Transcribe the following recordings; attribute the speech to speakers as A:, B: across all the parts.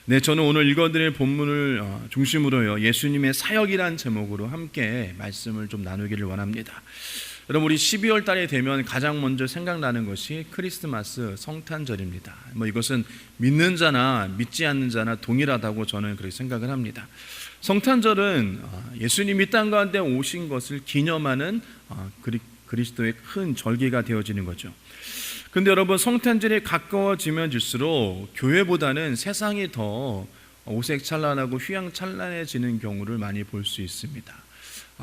A: 네, 저는 오늘 읽어드릴 본문을 중심으로요, 예수님의 사역이란 제목으로 함께 말씀을 좀 나누기를 원합니다. 여러분, 우리 12월 달에 되면 가장 먼저 생각나는 것이 크리스마스 성탄절입니다. 이것은 믿는 자나 믿지 않는 자나 동일하다고 저는 그렇게 생각을 합니다. 성탄절은 예수님이 땅 가운데 오신 것을 기념하는 그리스도의 큰 절기가 되어지는 거죠. 그런데 여러분, 성탄절이 가까워지면 질수록 교회보다는 세상이 더 오색찬란하고 휘황찬란해지는 경우를 많이 볼 수 있습니다.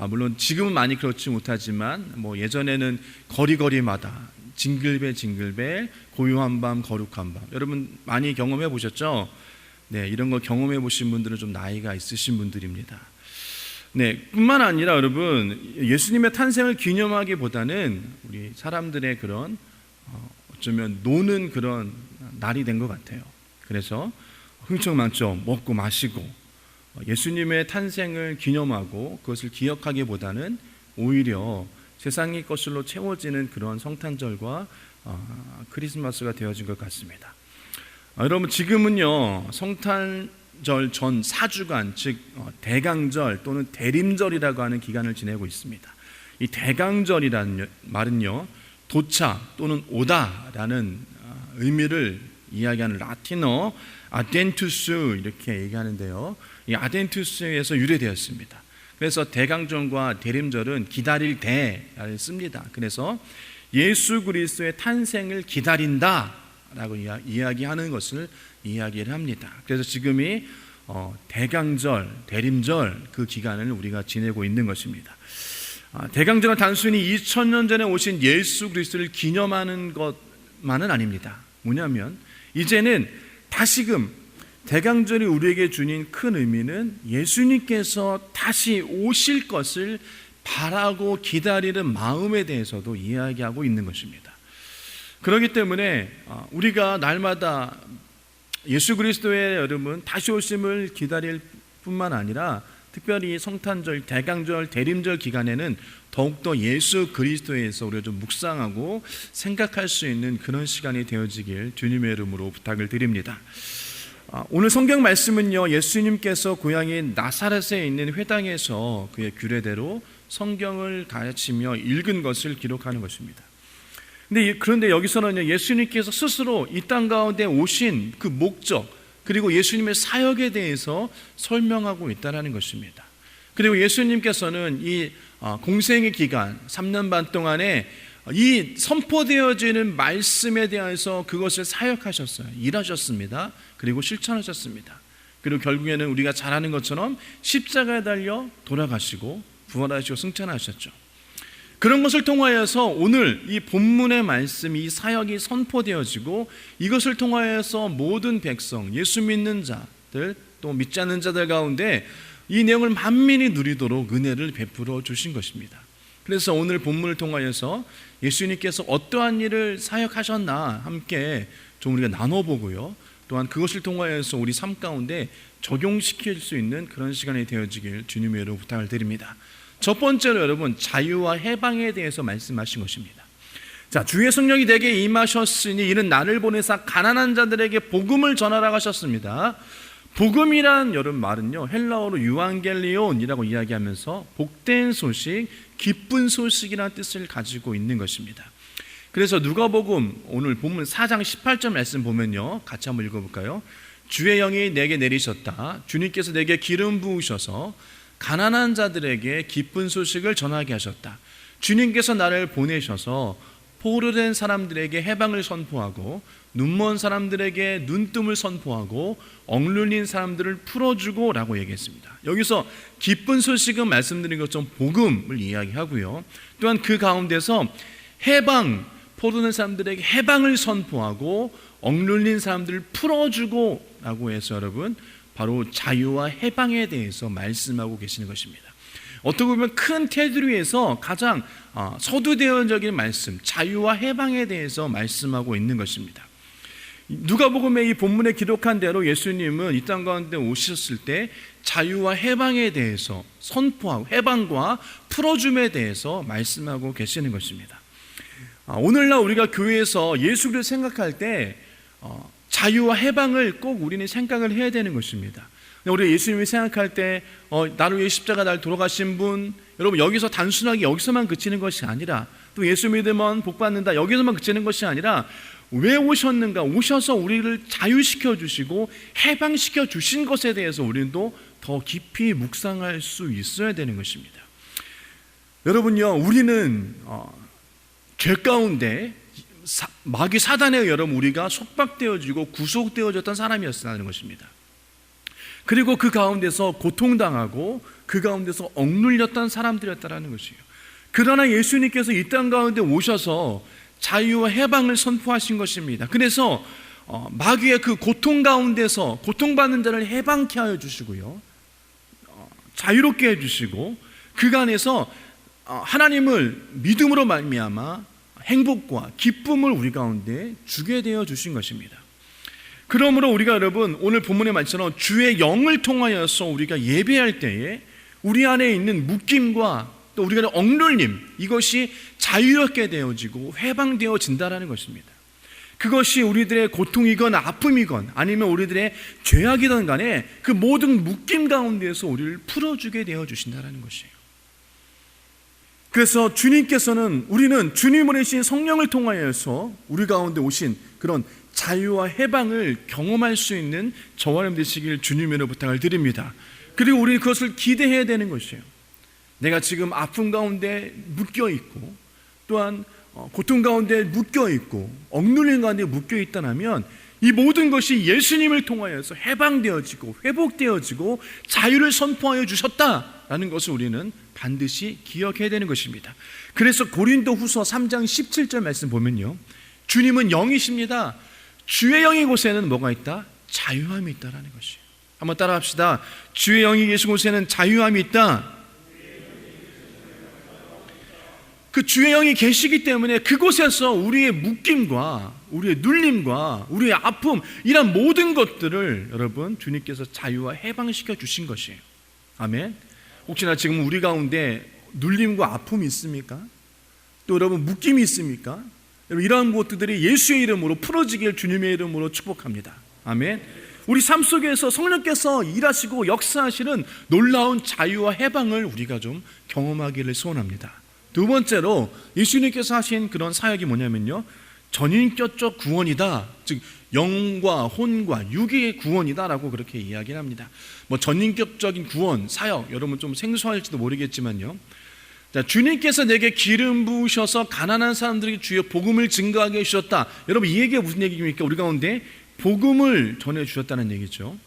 A: 물론 지금은 많이 그렇지 못하지만 예전에는 거리마다 징글벨 고요한 밤 거룩한 밤, 여러분 많이 경험해 보셨죠? 네, 이런 거 경험해 보신 분들은 좀 나이가 있으신 분들입니다. 네, 뿐만 아니라 여러분, 예수님의 탄생을 기념하기보다는 우리 사람들의 그런 어쩌면 노는 그런 날이 된 것 같아요. 그래서 흥청망청 먹고 마시고 예수님의 탄생을 기념하고 그것을 기억하기보다는 오히려 세상의 것으로 채워지는 그런 성탄절과 크리스마스가 되어진 것 같습니다. 여러분, 지금은요, 성탄절 전 4주간, 즉 대강절 또는 대림절이라고 하는 기간을 지내고 있습니다. 이 대강절이라는 말은요, 도착 또는 오다라는 의미를 이야기하는 라틴어 아덴투스 이렇게 얘기하는데요, 이 아덴투스에서 유래되었습니다. 그래서 대강절과 대림절은 기다릴 대를 씁니다. 그래서 예수 그리스도의 탄생을 기다린다라고 이야기하는 것을 이야기를 합니다. 그래서 지금이 대강절, 대림절 그 기간을 우리가 지내고 있는 것입니다. 대강절은 단순히 2000년 전에 오신 예수 그리스도를 기념하는 것만은 아닙니다. 뭐냐면 이제는 다시금 대강절이 우리에게 주는 큰 의미는 예수님께서 다시 오실 것을 바라고 기다리는 마음에 대해서도 이야기하고 있는 것입니다. 그렇기 때문에 우리가 날마다 예수 그리스도의 여러분 다시 오심을 기다릴 뿐만 아니라 특별히 성탄절, 대강절, 대림절 기간에는 더욱더 예수 그리스도에서 우리가 좀 묵상하고 생각할 수 있는 그런 시간이 되어지길 주님의 이름으로 부탁을 드립니다. 오늘 성경 말씀은요, 예수님께서 고향인 나사렛에 있는 회당에서 그의 규례대로 성경을 가르치며 읽은 것을 기록하는 것입니다. 그런데 여기서는 예수님께서 스스로 이 땅 가운데 오신 그 목적, 그리고 예수님의 사역에 대해서 설명하고 있다는 것입니다. 그리고 예수님께서는 이 공생의 기간 3년 반 동안에 이 선포되어지는 말씀에 대해서 그것을 사역하셨어요. 일하셨습니다. 그리고 실천하셨습니다. 그리고 결국에는 우리가 잘 아는 것처럼 십자가에 달려 돌아가시고 부활하시고 승천하셨죠. 그런 것을 통하여서 오늘 이 본문의 말씀이, 이 사역이 선포되어지고 이것을 통하여서 모든 백성, 예수 믿는 자들 또 믿지 않는 자들 가운데 이 내용을 만민이 누리도록 은혜를 베풀어 주신 것입니다. 그래서 오늘 본문을 통하여서 예수님께서 어떠한 일을 사역하셨나 함께 좀 우리가 나눠보고요, 또한 그것을 통하여서 우리 삶 가운데 적용시킬 수 있는 그런 시간이 되어지길 주님의 이름으로 부탁을 드립니다. 첫 번째로 여러분, 자유와 해방에 대해서 말씀하신 것입니다. 자, 주의 성령이 내게 임하셨으니 이는 나를 보내사 가난한 자들에게 복음을 전하라고 하셨습니다. 복음이란 여러분 말은요, 헬라어로 유앙겔리온이라고 이야기하면서 복된 소식, 기쁜 소식이라는 뜻을 가지고 있는 것입니다. 그래서 누가복음 오늘 본문 4장 18절 말씀 보면요, 같이 한번 읽어볼까요? 주의 영이 내게 내리셨다. 주님께서 내게 기름 부으셔서 가난한 자들에게 기쁜 소식을 전하게 하셨다. 주님께서 나를 보내셔서 포로된 사람들에게 해방을 선포하고 눈먼 사람들에게 눈뜸을 선포하고 억눌린 사람들을 풀어주고 라고 얘기했습니다. 여기서 기쁜 소식은 말씀드린 것처럼 복음을 이야기하고요, 또한 그 가운데서 해방, 포로된 사람들에게 해방을 선포하고 억눌린 사람들을 풀어주고 라고 해서 여러분 바로 자유와 해방에 대해서 말씀하고 계시는 것입니다. 어떻게 보면 큰 테두리에서 가장 서두대어적인 말씀, 자유와 해방에 대해서 말씀하고 있는 것입니다. 누가복음의 이 본문에 기록한 대로 예수님은 이 땅 가운데 오셨을 때 자유와 해방에 대해서 선포하고 해방과 풀어줌에 대해서 말씀하고 계시는 것입니다. 오늘날 우리가 교회에서 예수 그리스도를 생각할 때 자유와 해방을 꼭 우리는 생각을 해야 되는 것입니다. 우리 예수님이 생각할 때 나를 위해 십자가 날 돌아가신 분, 여러분 여기서 단순하게 여기서만 그치는 것이 아니라, 또 예수 믿으면 복 받는다 여기서만 그치는 것이 아니라, 왜 오셨는가? 오셔서 우리를 자유시켜 주시고 해방시켜 주신 것에 대해서 우리도 더 깊이 묵상할 수 있어야 되는 것입니다. 여러분요, 우리는 죄 가운데 마귀 사단에 의해 여러분 우리가 속박되어지고 구속되어졌던 사람이었다는 것입니다. 그리고 그 가운데서 고통당하고 그 가운데서 억눌렸던 사람들이었다는 것이에요. 그러나 예수님께서 이 땅 가운데 오셔서 자유와 해방을 선포하신 것입니다. 그래서 마귀의 그 고통 가운데서 고통받는 자를 해방케 하여 주시고요, 자유롭게 해주시고 그 안에서 하나님을 믿음으로 말미암아 행복과 기쁨을 우리 가운데 주게 되어 주신 것입니다. 그러므로 우리가 여러분 오늘 본문의 말처럼 주의 영을 통하여서 우리가 예배할 때에 우리 안에 있는 묶임과 또 우리가 억눌림, 이것이 자유롭게 되어지고 해방되어진다는 것입니다. 그것이 우리들의 고통이건 아픔이건 아니면 우리들의 죄악이든 간에 그 모든 묶임 가운데에서 우리를 풀어주게 되어 주신다는 것이에요. 그래서 주님께서는 우리는 주님 보내신 성령을 통하여서 우리 가운데 오신 그런 자유와 해방을 경험할 수 있는 저와 여러분 되시길 주님으로 부탁을 드립니다. 그리고 우리는 그것을 기대해야 되는 것이에요. 내가 지금 아픔 가운데 묶여있고 또한 고통 가운데 묶여있고 억눌린 가운데 묶여있다면 이 모든 것이 예수님을 통하여서 해방되어지고 회복되어지고 자유를 선포하여 주셨다라는 것을 우리는 반드시 기억해야 되는 것입니다. 그래서 고린도후서 3장 17절 말씀 보면요, 주님은 영이십니다. 주의 영이 곳에는 뭐가 있다? 자유함이 있다라는 것이에요. 한번 따라합시다. 주의 영이 계신 곳에는 자유함이 있다. 그 주의 영이 계시기 때문에 그곳에서 우리의 묶임과 우리의 눌림과 우리의 아픔, 이런 모든 것들을 여러분 주님께서 자유와 해방시켜 주신 것이에요. 아멘. 혹시나 지금 우리 가운데 눌림과 아픔이 있습니까? 또 여러분 묶임이 있습니까? 여러분 이러한 것들이 예수의 이름으로 풀어지길 주님의 이름으로 축복합니다. 아멘. 우리 삶 속에서 성령께서 일하시고 역사하시는 놀라운 자유와 해방을 우리가 좀 경험하기를 소원합니다. 두 번째로 예수님께서 하신 그런 사역이 뭐냐면요, 전인격적 구원이다. 즉 영과 혼과 육의 구원이다라고 그렇게 이야기를 합니다. 뭐 전인격적인 구원, 사역, 여러분 좀 생소할지도 모르겠지만요, 자, 주님께서 내게 기름 부으셔서 가난한 사람들에게 주의 복음을 증거하게 해주셨다. 여러분 이 얘기가 무슨 얘기입니까? 우리 가운데 복음을 전해주셨다는 얘기죠.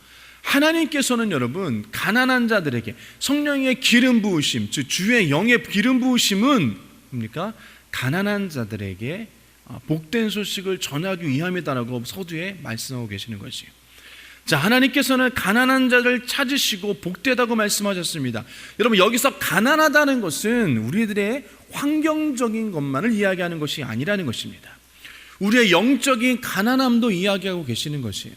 A: 하나님께서는 여러분 가난한 자들에게 성령의 기름 부으심, 즉 주의 영의 기름 부으심은 뭡니까? 가난한 자들에게 복된 소식을 전하기 위함이다라고 서두에 말씀하고 계시는 것이에요. 자, 하나님께서는 가난한 자를 찾으시고 복되다고 말씀하셨습니다. 여러분 여기서 가난하다는 것은 우리들의 환경적인 것만을 이야기하는 것이 아니라는 것입니다. 우리의 영적인 가난함도 이야기하고 계시는 것이에요.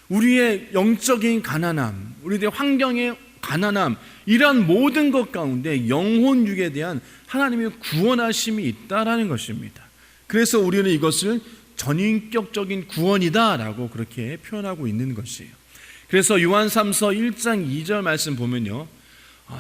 A: 우리의 영적인 가난함, 우리들의 환경의 가난함, 이러한 모든 것 가운데 영혼 육에 대한 하나님의 구원하심이 있다라는 것입니다. 그래서 우리는 이것을 전인격적인 구원이다라고 그렇게 표현하고 있는 것이에요. 그래서 요한3서 1장 2절 말씀 보면요,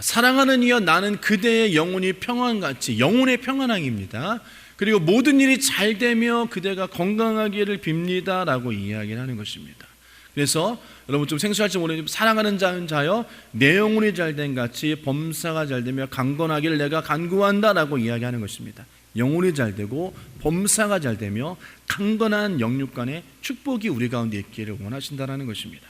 A: 사랑하는 이여 나는 그대의 영혼이 평안같이, 영혼의 평안함입니다. 그리고 모든 일이 잘 되며 그대가 건강하기를 빕니다 라고 이야기를 하는 것입니다. 그래서 여러분 좀 생소할지 모르지만 사랑하는 자여 내 영혼이 잘된 같이 범사가 잘되며 강건하기를 내가 간구한다라고 이야기하는 것입니다. 영혼이 잘되고 범사가 잘되며 강건한 영육간의 축복이 우리 가운데 있기를 원하신다라는 것입니다.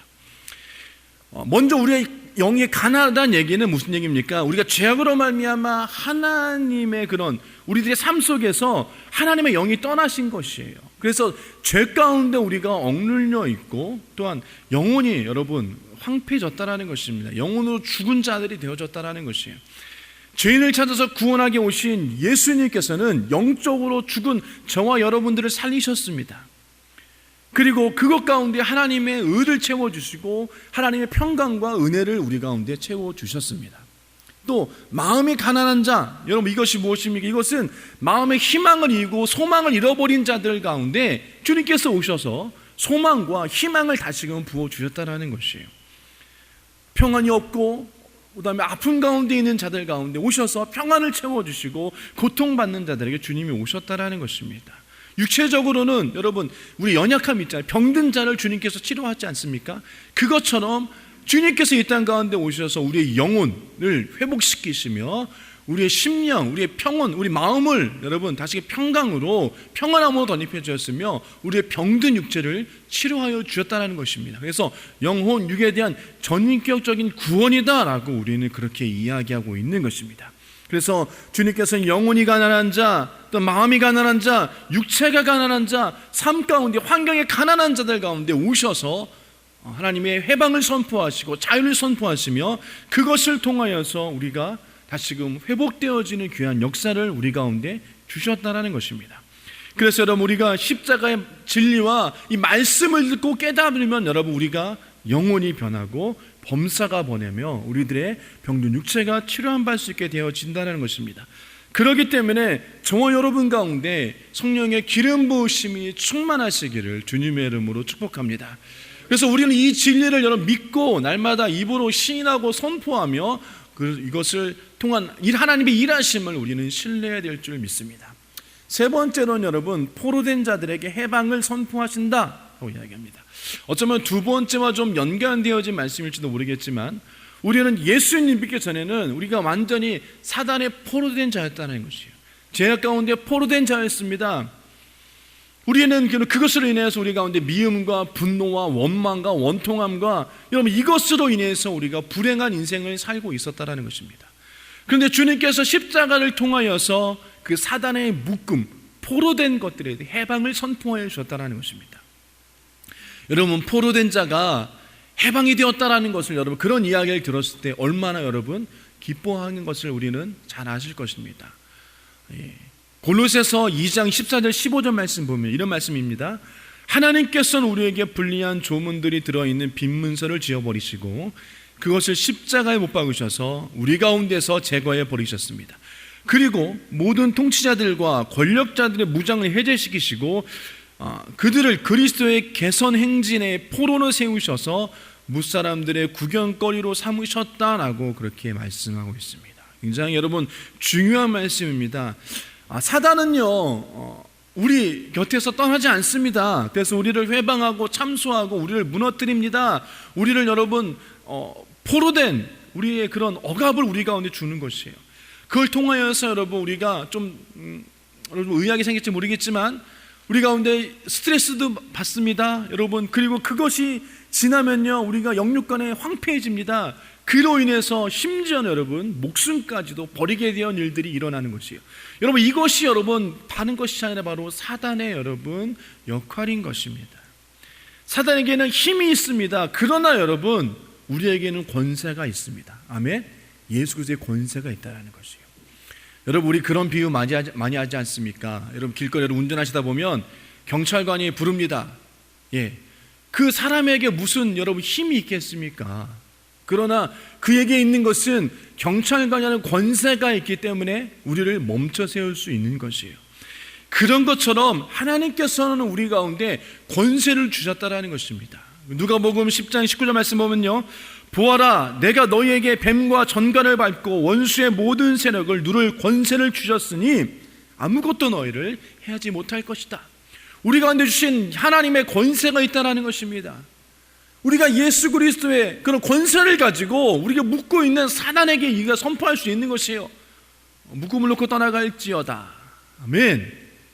A: 먼저 우리의 영이 가난하다는 얘기는 무슨 얘기입니까? 우리가 죄악으로 말미암아 하나님의 그런 우리들의 삶 속에서 하나님의 영이 떠나신 것이에요. 그래서 죄 가운데 우리가 억눌려 있고 또한 영혼이 여러분 황폐해졌다라는 것입니다. 영혼으로 죽은 자들이 되어졌다라는 것이에요. 죄인을 찾아서 구원하게 오신 예수님께서는 영적으로 죽은 저와 여러분들을 살리셨습니다. 그리고 그것 가운데 하나님의 의를 채워주시고 하나님의 평강과 은혜를 우리 가운데 채워주셨습니다. 또 마음이 가난한 자, 여러분 이것이 무엇입니까? 이것은 마음의 희망을 잃고 소망을 잃어버린 자들 가운데 주님께서 오셔서 소망과 희망을 다시금 부어주셨다는 것이에요. 평안이 없고 그다음에 아픔 가운데 있는 자들 가운데 오셔서 평안을 채워주시고 고통받는 자들에게 주님이 오셨다라는 것입니다. 육체적으로는 여러분 우리 연약함 있잖아요. 병든 자를 주님께서 치료하지 않습니까? 그것처럼 주님께서 이 땅 가운데 오셔서 우리의 영혼을 회복시키시며 우리의 심령, 우리의 평온, 우리 마음을 여러분 다시 평강으로 평안함으로 덧입혀 주셨으며 우리의 병든 육체를 치료하여 주셨다는 것입니다. 그래서 영혼, 육에 대한 전인격적인 구원이다라고 우리는 그렇게 이야기하고 있는 것입니다. 그래서 주님께서는 영혼이 가난한 자, 또 마음이 가난한 자, 육체가 가난한 자, 삶 가운데 환경에 가난한 자들 가운데 오셔서 하나님의 해방을 선포하시고 자유를 선포하시며 그것을 통하여서 우리가 다시금 회복되어지는 귀한 역사를 우리 가운데 주셨다라는 것입니다. 그래서 여러분 우리가 십자가의 진리와 이 말씀을 듣고 깨달으면 여러분 우리가 영혼이 변하고 범사가 보내며 우리들의 병든 육체가 치료받을 수 있게 되어진다는 것입니다. 그렇기 때문에 저와 여러분 가운데 성령의 기름 부으심이 충만하시기를 주님의 이름으로 축복합니다. 그래서 우리는 이 진리를 여러분 믿고 날마다 입으로 시인하고 선포하며 이것을 통한 하나님의 일하심을 우리는 신뢰해야 될 줄 믿습니다. 세 번째로는 여러분 포로된 자들에게 해방을 선포하신다고 이야기합니다. 어쩌면 두 번째와 좀 연관되어진 말씀일지도 모르겠지만 우리는 예수님 믿기 전에는 우리가 완전히 사단의 포로된 자였다는 것이에요. 죄악 가운데 포로된 자였습니다. 우리는 그것으로 인해서 우리 가운데 미움과 분노와 원망과 원통함과 여러분 이것으로 인해서 우리가 불행한 인생을 살고 있었다는 것입니다. 그런데 주님께서 십자가를 통하여서 그 사단의 묶음, 포로된 것들에 대해 해방을 선포해 주셨다는 것입니다. 여러분 포로된 자가 해방이 되었다는 것을 여러분 그런 이야기를 들었을 때 얼마나 여러분 기뻐하는 것을 우리는 잘 아실 것입니다. 골로새서 2장 14절 15절 말씀 보면 이런 말씀입니다. 하나님께서는 우리에게 불리한 조문들이 들어있는 빈 문서를 지어버리시고 그것을 십자가에 못 박으셔서 우리 가운데서 제거해 버리셨습니다. 그리고 모든 통치자들과 권력자들의 무장을 해제시키시고 그들을 그리스도의 개선 행진의 포로로 세우셔서 무사람들의 구경거리로 삼으셨다라고 그렇게 말씀하고 있습니다. 굉장히 여러분 중요한 말씀입니다. 사단은요 우리 곁에서 떠나지 않습니다. 그래서 우리를 회방하고 참수하고 우리를 무너뜨립니다. 우리를 여러분 포로된 우리의 그런 억압을 우리 가운데 주는 것이에요. 그걸 통하여서 여러분 우리가 좀 여러분 의학이 생길지 모르겠지만 우리 가운데 스트레스도 받습니다. 여러분 그리고 그것이 지나면요 우리가 영육간에 황폐해집니다. 그로 인해서 심지어는 여러분 목숨까지도 버리게 되는 일들이 일어나는 것이에요. 여러분 이것이 여러분 하는 것이 아니라 바로 사단의 여러분 역할인 것입니다. 사단에게는 힘이 있습니다. 그러나 여러분 우리에게는 권세가 있습니다. 아멘. 예수 그리스도의 권세가 있다는 것이에요. 여러분 우리 그런 비유 많이 하지 않습니까? 여러분 길거리를 운전하시다 보면 경찰관이 부릅니다. 그 사람에게 무슨 여러분 힘이 있겠습니까? 그러나 그에게 있는 것은 경찰관이라는 권세가 있기 때문에 우리를 멈춰 세울 수 있는 것이에요. 그런 것처럼 하나님께서는 우리 가운데 권세를 주셨다라는 것입니다. 누가복음 10장 19절 말씀 보면요 보아라 내가 너희에게 뱀과 전갈을 밟고 원수의 모든 세력을 누를 권세를 주셨으니 아무것도 너희를 해하지 못할 것이다. 우리 가운데 주신 하나님의 권세가 있다는 것입니다. 우리가 예수 그리스도의 그런 권세를 가지고 우리가 묶고 있는 사단에게 이가 선포할 수 있는 것이에요. 묶음을 놓고 떠나갈지어다. 아멘.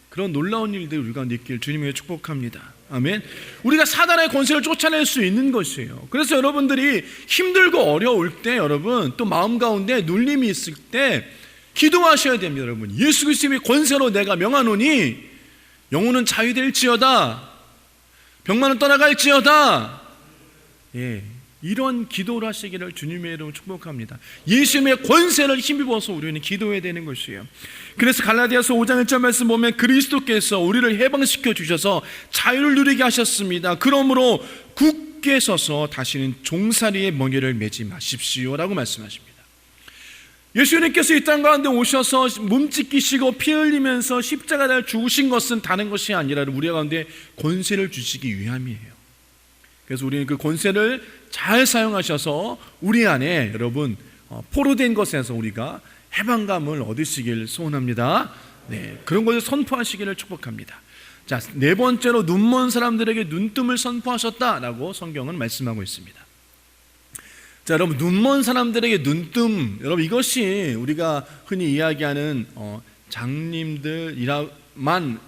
A: 그런 놀라운 일들이 우리 가운데 있길 주님의 축복합니다. 아멘. 우리가 사단의 권세를 쫓아낼 수 있는 것이에요. 그래서 여러분들이 힘들고 어려울 때 여러분 또 마음 가운데 눌림이 있을 때 기도하셔야 됩니다. 여러분 예수 그리스도의 권세로 내가 명하노니 영혼은 자유될지어다. 병만은 떠나갈지어다. 이런 기도를 하시기를 주님의 이름으로 축복합니다. 예수님의 권세를 힘입어서 우리는 기도해야 되는 것이에요. 그래서 갈라디아서 5장 1절 말씀 보면 그리스도께서 우리를 해방시켜 주셔서 자유를 누리게 하셨습니다. 그러므로 굳게 서서 다시는 종살이의 멍에를 매지 마십시오 라고 말씀하십니다. 예수님께서 이 땅 가운데 오셔서 몸 찢기시고 피 흘리면서 십자가를 죽으신 것은 다른 것이 아니라 우리 가운데 권세를 주시기 위함이에요. 그래서 우리는 그 권세를 잘 사용하셔서 우리 안에 여러분 포로된 것에서 우리가 해방감을 얻으시길 소원합니다. 네, 그런 것을 선포하시기를 축복합니다. 자, 네 번째로 눈먼 사람들에게 눈뜸을 선포하셨다라고 성경은 말씀하고 있습니다. 자, 여러분, 눈먼 사람들에게 눈뜸, 여러분, 이것이 우리가 흔히 이야기하는 장님들이라만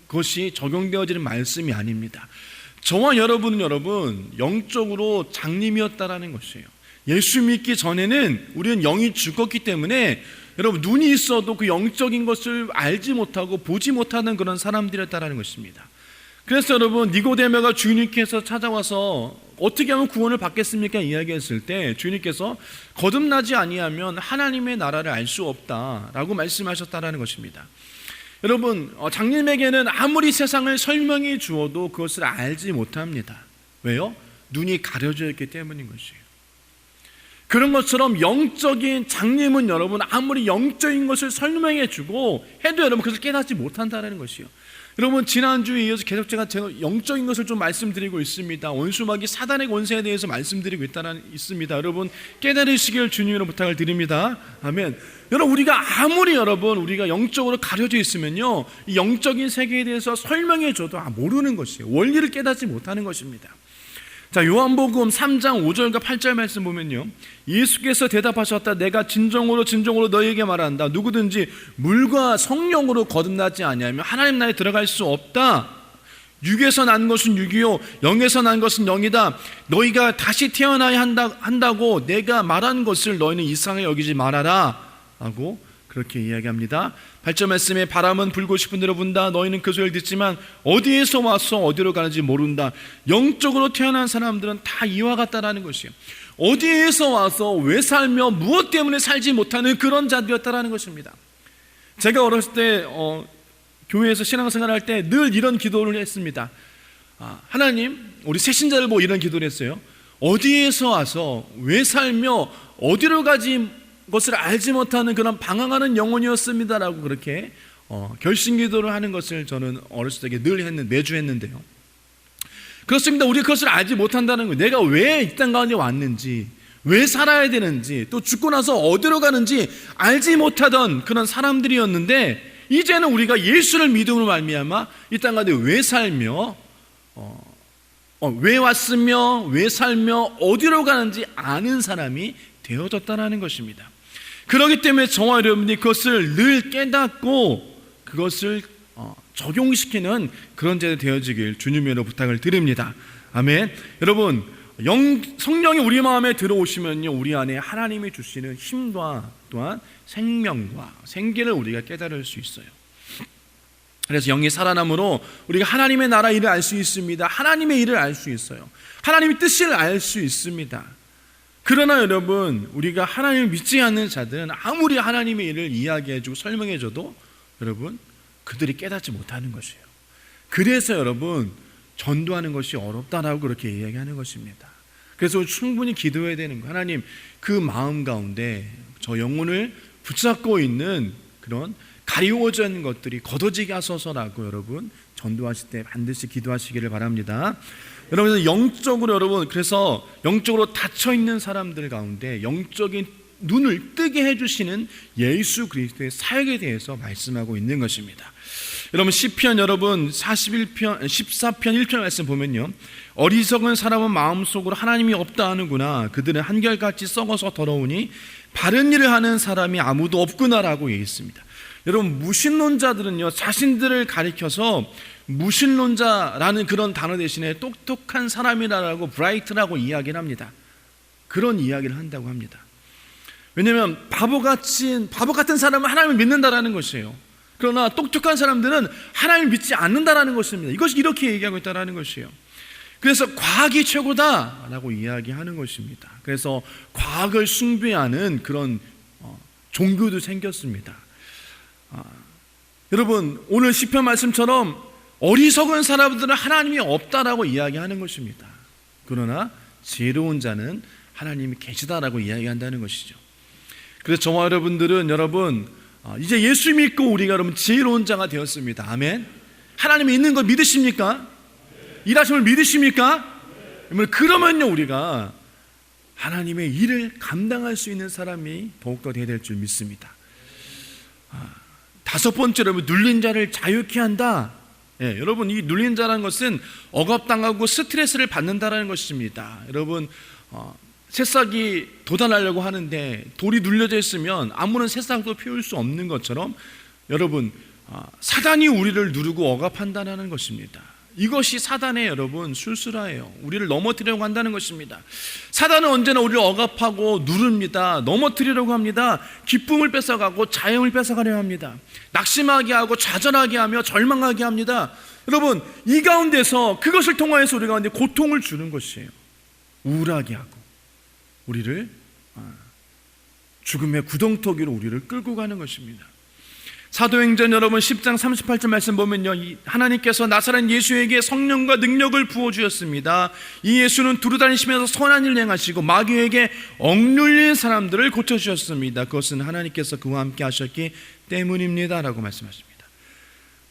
A: 그것이 적용되어지는 말씀이 아닙니다. 저와 여러분은 여러분 영적으로 장님이었다라는 것이에요. 예수 믿기 전에는 우리는 영이 죽었기 때문에 여러분 눈이 있어도 그 영적인 것을 알지 못하고 보지 못하는 그런 사람들이었다라는 것입니다. 그래서 여러분 니고데모가 주님께서 찾아와서 어떻게 하면 구원을 받겠습니까? 이야기했을 때 주님께서 거듭나지 아니하면 하나님의 나라를 알 수 없다라고 말씀하셨다라는 것입니다. 여러분 장님에게는 아무리 세상을 설명해 주어도 그것을 알지 못합니다. 왜요? 눈이 가려져 있기 때문인 것이에요. 그런 것처럼 영적인 장님은 여러분 아무리 영적인 것을 설명해 주고 해도 여러분 그것을 깨닫지 못한다는 것이에요. 여러분 지난주에 이어서 계속 제가 영적인 것을 좀 말씀드리고 있습니다. 원수마귀 사단의 권세에 대해서 말씀드리고 있습니다. 여러분 깨달으시길 주님으로 부탁을 드립니다. 아멘. 여러분 우리가 아무리 우리가 영적으로 가려져 있으면요 이 영적인 세계에 대해서 설명해 줘도 모르는 것이에요. 원리를 깨닫지 못하는 것입니다. 자, 요한복음 3장 5절과 8절 말씀 보면요 예수께서 대답하셨다. 내가 진정으로 너희에게 말한다. 누구든지 물과 성령으로 거듭나지 아니하면 하나님 나라에 들어갈 수 없다. 육에서 난 것은 육이요 영에서 난 것은 영이다. 너희가 다시 태어나야 한다고 내가 말한 것을 너희는 이상하게 여기지 말아라 라고 그렇게 이야기합니다. 8절 말씀에 바람은 불고 싶은 대로 분다. 너희는 그 소리를 듣지만 어디에서 와서 어디로 가는지 모른다. 영적으로 태어난 사람들은 다 이와 같다라는 것이에요. 어디에서 와서 왜 살며 무엇 때문에 살지 못하는 그런 자들이었다라는 것입니다. 제가 어렸을 때 교회에서 신앙생활할 때 늘 이런 기도를 했습니다. 하나님 우리 새신자를 보고 이런 기도를 했어요. 어디에서 와서 왜 살며 어디로 가지 것을 알지 못하는 그런 방황하는 영혼이었습니다라고 그렇게 결심기도를 하는 것을 저는 어렸을 때 늘 매주 했는데요. 그렇습니다. 우리 그것을 알지 못한다는 거예요. 내가 왜 이 땅 가운데 왔는지, 왜 살아야 되는지, 또 죽고 나서 어디로 가는지 알지 못하던 그런 사람들이었는데 이제는 우리가 예수를 믿음으로 말미암아 이 땅 가운데 왜 살며 왜 왔으며 왜 살며 어디로 가는지 아는 사람이 되어졌다는 것입니다. 그렇기 때문에 저와 여러분이 그것을 늘 깨닫고 그것을 적용시키는 그런 자가 되어지길 주님으로 부탁을 드립니다. 아멘. 여러분 성령이 우리 마음에 들어오시면요 우리 안에 하나님이 주시는 힘과 또한 생명과 생기를 우리가 깨달을 수 있어요. 그래서 영이 살아남으로 우리가 하나님의 나라 일을 알 수 있습니다. 하나님의 일을 알 수 있어요. 하나님의 뜻을 알 수 있습니다. 그러나 여러분 우리가 하나님을 믿지 않는 자들은 아무리 하나님의 일을 이야기해주고 설명해줘도 여러분 그들이 깨닫지 못하는 것이에요. 그래서 여러분 전도하는 것이 어렵다라고 그렇게 이야기하는 것입니다. 그래서 충분히 기도해야 되는 거예요. 하나님 그 마음 가운데 저 영혼을 붙잡고 있는 그런 가리워져 있는 것들이 걷어지게 하소서라고 여러분 전도하실 때 반드시 기도하시기를 바랍니다. 여러분 영적으로 그래서 영적으로 닫혀 있는 사람들 가운데 영적인 눈을 뜨게 해주시는 예수 그리스도의 사역에 대해서 말씀하고 있는 것입니다. 여러분 시편 14편 1편 말씀 보면요 어리석은 사람은 마음속으로 하나님이 없다 하는구나. 그들은 한결같이 썩어서 더러우니 바른 일을 하는 사람이 아무도 없구나라고 얘기했습니다. 여러분 무신론자들은요 자신들을 가리켜서 무신론자라는 그런 단어 대신에 똑똑한 사람이라고 브라이트라고 이야기를 합니다. 그런 이야기를 한다고 합니다. 왜냐하면 바보 같은 사람은 하나님을 믿는다라는 것이에요. 그러나 똑똑한 사람들은 하나님을 믿지 않는다라는 것입니다. 이것이 이렇게 얘기하고 있다라는 것이에요. 그래서 과학이 최고다라고 이야기하는 것입니다. 그래서 과학을 숭배하는 그런 종교도 생겼습니다. 여러분 오늘 시편 말씀처럼 어리석은 사람들은 하나님이 없다라고 이야기하는 것입니다. 그러나 지혜로운 자는 하나님이 계시다라고 이야기한다는 것이죠. 그래서 저와 여러분들은 이제 예수 믿고 우리가 여러분 지혜로운 자가 되었습니다. 아멘. 하나님이 있는 걸 믿으십니까? 일하심을 믿으십니까? 그러면요 우리가 하나님의 일을 감당할 수 있는 사람이 더욱더 되어야 될 줄 믿습니다. 다섯 번째로 눌린 자를 자유케 한다. 여러분 이 눌린 자라는 것은 억압당하고 스트레스를 받는다라는 것입니다. 여러분 새싹이 돋아나려고 하는데 돌이 눌려져 있으면 아무런 새싹도 피울 수 없는 것처럼 여러분 사단이 우리를 누르고 억압한다는 것입니다. 이것이 사단의 여러분 술수라예요. 우리를 넘어뜨리려고 한다는 것입니다. 사단은 언제나 우리를 억압하고 누릅니다. 넘어뜨리려고 합니다. 기쁨을 뺏어가고 자유를 뺏어가려 합니다. 낙심하게 하고 좌절하게 하며 절망하게 합니다. 여러분 이 가운데서 그것을 통하여서 우리 가운데 고통을 주는 것이에요. 우울하게 하고 우리를 죽음의 구덩텅이로 우리를 끌고 가는 것입니다. 사도행전 여러분 10장 38절 말씀 보면요, 하나님께서 나사렛 예수에게 성령과 능력을 부어주셨습니다. 이 예수는 두루다니시면서 선한 일 행하시고 마귀에게 억눌린 사람들을 고쳐주셨습니다. 그것은 하나님께서 그와 함께 하셨기 때문입니다 라고 말씀하십니다.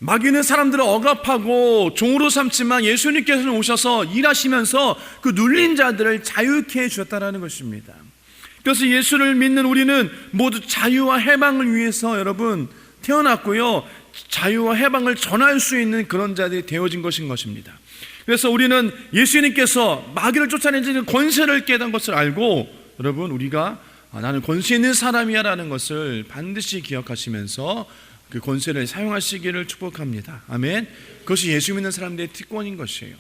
A: 마귀는 사람들을 억압하고 종으로 삼지만 예수님께서는 오셔서 일하시면서 그 눌린 자들을 자유케 해주셨다는 것입니다. 그래서 예수를 믿는 우리는 모두 자유와 해방을 위해서 여러분 태어났고요, 자유와 해방을 전할 수 있는 그런 자들이 되어진 것인 것입니다. 그래서 우리는 예수님께서 마귀를 쫓아내는 권세를 깨달은 것을 알고 여러분 우리가 나는 권세 있는 사람이야 라는 것을 반드시 기억하시면서 그 권세를 사용하시기를 축복합니다. 아멘. 그것이 예수 믿는 사람들의 특권인 것이에요.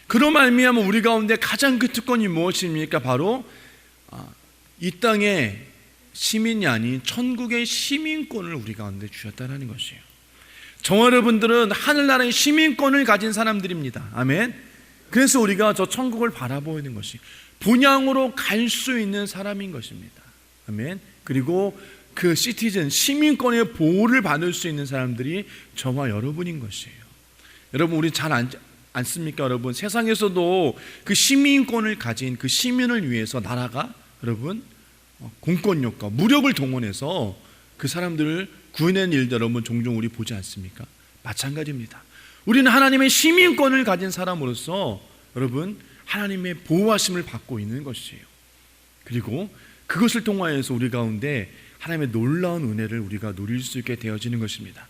A: 그로 말미암아 우리 가운데 가장 그 특권이 무엇입니까? 바로 이 땅의 시민이 아닌 천국의 시민권을 우리 가운데 주셨다는 것이에요. 저와 여러분들은 하늘나라의 시민권을 가진 사람들입니다. 아멘. 그래서 우리가 저 천국을 바라보는 것이 본향으로 갈 수 있는 사람인 것입니다. 아멘. 그리고 그 시티즌 시민권의 보호를 받을 수 있는 사람들이 저와 여러분인 것이에요. 여러분 우리 잘 않습니까? 여러분 세상에서도 그 시민권을 가진 그 시민을 위해서 나라가 여러분 공권력과 무력을 동원해서 그 사람들을 구해낸 일들 여러분 종종 우리 보지 않습니까? 마찬가지입니다. 우리는 하나님의 시민권을 가진 사람으로서 여러분 하나님의 보호하심을 받고 있는 것이에요. 그리고 그것을 통하여서 우리 가운데 하나님의 놀라운 은혜를 우리가 누릴 수 있게 되어지는 것입니다.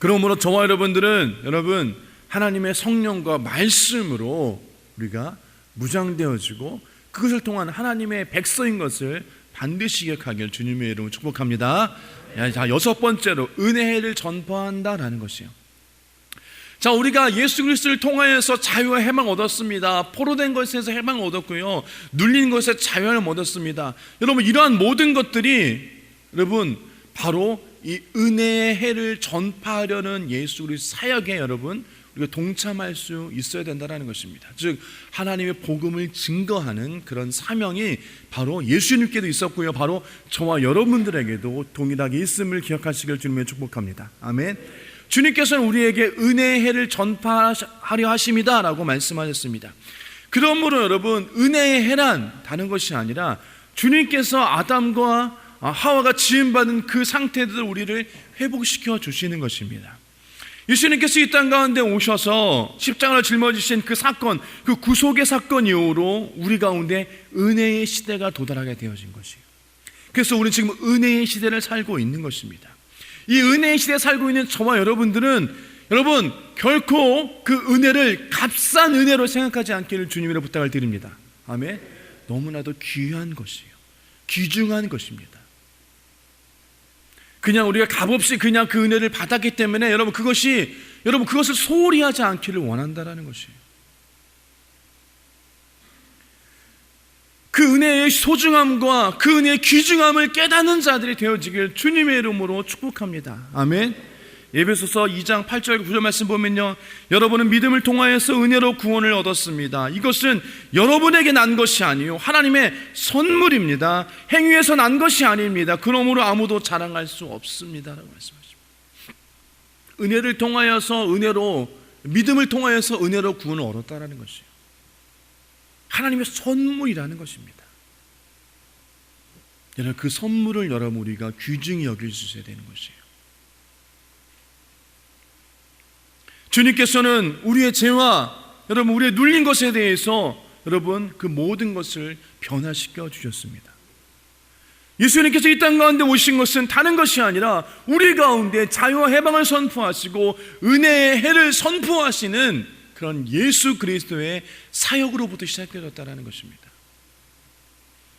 A: 그러므로 저와 여러분들은 여러분 하나님의 성령과 말씀으로 우리가 무장되어지고 그것을 통한 하나님의 백성인 것을 반드시 기억하길 주님의 이름으로 축복합니다. 자, 여섯 번째로 은혜를 전파한다라는 것이에요. 자, 우리가 예수 그리스도를 통하여서 자유와 해방 얻었습니다. 포로된 것에서 해방을 얻었고요, 눌린 것에 자유를 얻었습니다. 여러분 이러한 모든 것들이 여러분 바로 이 은혜의 해를 전파하려는 예수 그리스도 사역에 여러분 우리가 동참할 수 있어야 된다는 것입니다. 즉 하나님의 복음을 증거하는 그런 사명이 바로 예수님께도 있었고요, 바로 저와 여러분들에게도 동일하게 있음을 기억하시길 주님의 축복합니다. 아멘. 주님께서는 우리에게 은혜의 해를 전파하려 하십니다 라고 말씀하셨습니다. 그러므로 여러분 은혜의 해란 다른 것이 아니라 주님께서 아담과 하와가 지음받은 그 상태들을 우리를 회복시켜 주시는 것입니다. 예수님께서 이 땅 가운데 오셔서 십자가를 짊어지신 그 사건, 그 구속의 사건 이후로 우리 가운데 은혜의 시대가 도달하게 되어진 것이에요. 그래서 우리는 지금 은혜의 시대를 살고 있는 것입니다. 이 은혜의 시대에 살고 있는 저와 여러분들은 여러분 결코 그 은혜를 값싼 은혜로 생각하지 않기를 주님으로 부탁을 드립니다. 아멘. 너무나도 귀한 것이에요. 귀중한 것입니다. 그냥 우리가 값없이 그냥 그 은혜를 받았기 때문에 여러분 그것을 소홀히 하지 않기를 원한다라는 것이에요. 그 은혜의 소중함과 그 은혜의 귀중함을 깨닫는 자들이 되어지길 주님의 이름으로 축복합니다. 아멘. 에베소서 2장 8절 9절 말씀 보면요, 여러분은 믿음을 통하여서 은혜로 구원을 얻었습니다. 이것은 여러분에게 난 것이 아니요 하나님의 선물입니다. 행위에서 난 것이 아닙니다. 그러므로 아무도 자랑할 수 없습니다 라고 말씀하십니다. 은혜를 통하여서 믿음을 통하여서 은혜로 구원을 얻었다라는 것이에요. 하나님의 선물이라는 것입니다. 여러분 그 선물을 여러분 우리가 귀중히 여길 수 있어야 되는 것이에요. 주님께서는 우리의 죄와 여러분 우리의 눌린 것에 대해서 여러분 그 모든 것을 변화시켜 주셨습니다. 예수님께서 이 땅 가운데 오신 것은 다른 것이 아니라 우리 가운데 자유와 해방을 선포하시고 은혜의 해를 선포하시는 그런 예수 그리스도의 사역으로부터 시작되었다는 것입니다.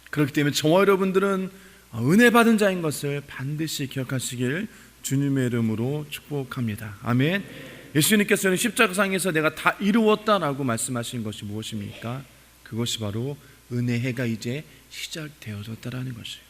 A: 그렇기 때문에 저와 여러분들은 은혜 받은 자인 것을 반드시 기억하시길 주님의 이름으로 축복합니다. 아멘. 예수님께서는 십자가상에서 내가 다 이루었다라고 말씀하신 것이 무엇입니까? 그것이 바로 은혜의 해가 이제 시작되어졌다라는 것이에요.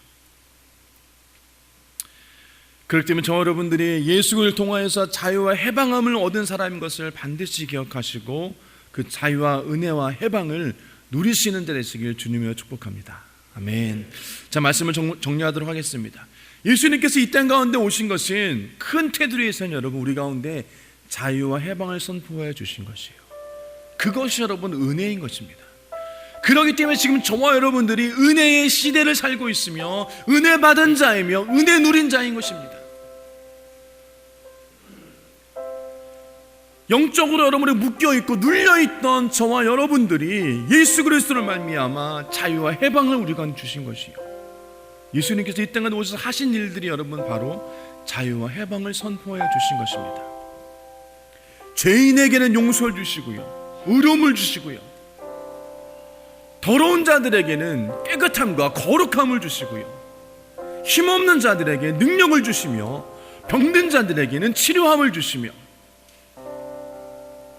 A: 그렇기 때문에 저와 여러분들이 예수를 통하여서 자유와 해방함을 얻은 사람인 것을 반드시 기억하시고 그 자유와 은혜와 해방을 누리시는 데 되시길 주님으로 축복합니다. 아멘. 자, 말씀을 정리하도록 하겠습니다. 예수님께서 이 땅 가운데 오신 것은 큰 테두리에서는 여러분 우리 가운데 자유와 해방을 선포해 주신 것이에요. 그것이 여러분 은혜인 것입니다. 그렇기 때문에 지금 저와 여러분들이 은혜의 시대를 살고 있으며 은혜 받은 자이며 은혜 누린 자인 것입니다. 영적으로 여러분이 묶여있고 눌려있던 저와 여러분들이 예수 그리스도를 말미암아 자유와 해방을 우리가 주신 것이요, 예수님께서 이 땅에 오셔서 하신 일들이 여러분 바로 자유와 해방을 선포해 주신 것입니다. 죄인에게는 용서를 주시고요, 의로움을 주시고요, 더러운 자들에게는 깨끗함과 거룩함을 주시고요, 힘없는 자들에게 능력을 주시며 병든 자들에게는 치료함을 주시며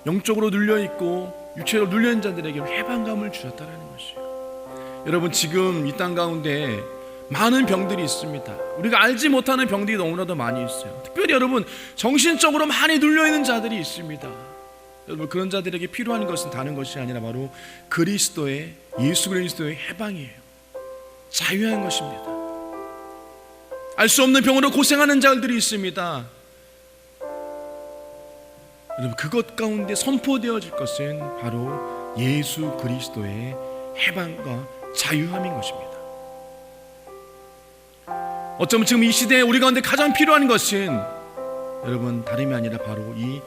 A: 영적으로 눌려있고 육체로 눌려있는 자들에게 해방감을 주셨다는 것이에요. 여러분 지금 이 땅 가운데 많은 병들이 있습니다. 우리가 알지 못하는 병들이 너무나도 많이 있어요. 특별히 여러분 정신적으로 많이 눌려있는 자들이 있습니다. 여러분 그런 자들에게 필요한 것은 다른 것이 아니라 바로 그리스도의, 예수 그리스도의 해방이에요. 자유한 것입니다. 알 수 없는 병으로 고생하는 자들이 있습니다. 여러분 그것 가운데 선포되어질 것은 바로 예수 그리스도의 해방과 자유함인 것입니다. 어쩌면 지금 이 시대에 우리 가운데 가장 필요한 것은 여러분 다름이 아니라 바로 이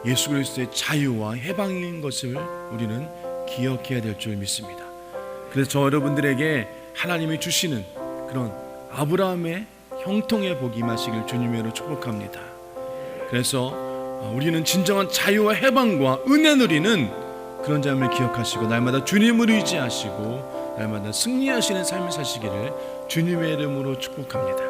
A: 예수 그리스도의 자유와 해방인 것을 우리는 기억해야 될 줄 믿습니다. 그래서 저 여러분들에게 하나님이 주시는 그런 아브라함의 형통의 복이 임하시길 주님으로 축복합니다. 그래서 우리는 진정한 자유와 해방과 은혜 누리는 그런 점을 기억하시고 날마다 주님을 의지하시고 날마다 승리하시는 삶을 사시기를 주님의 이름으로 축복합니다.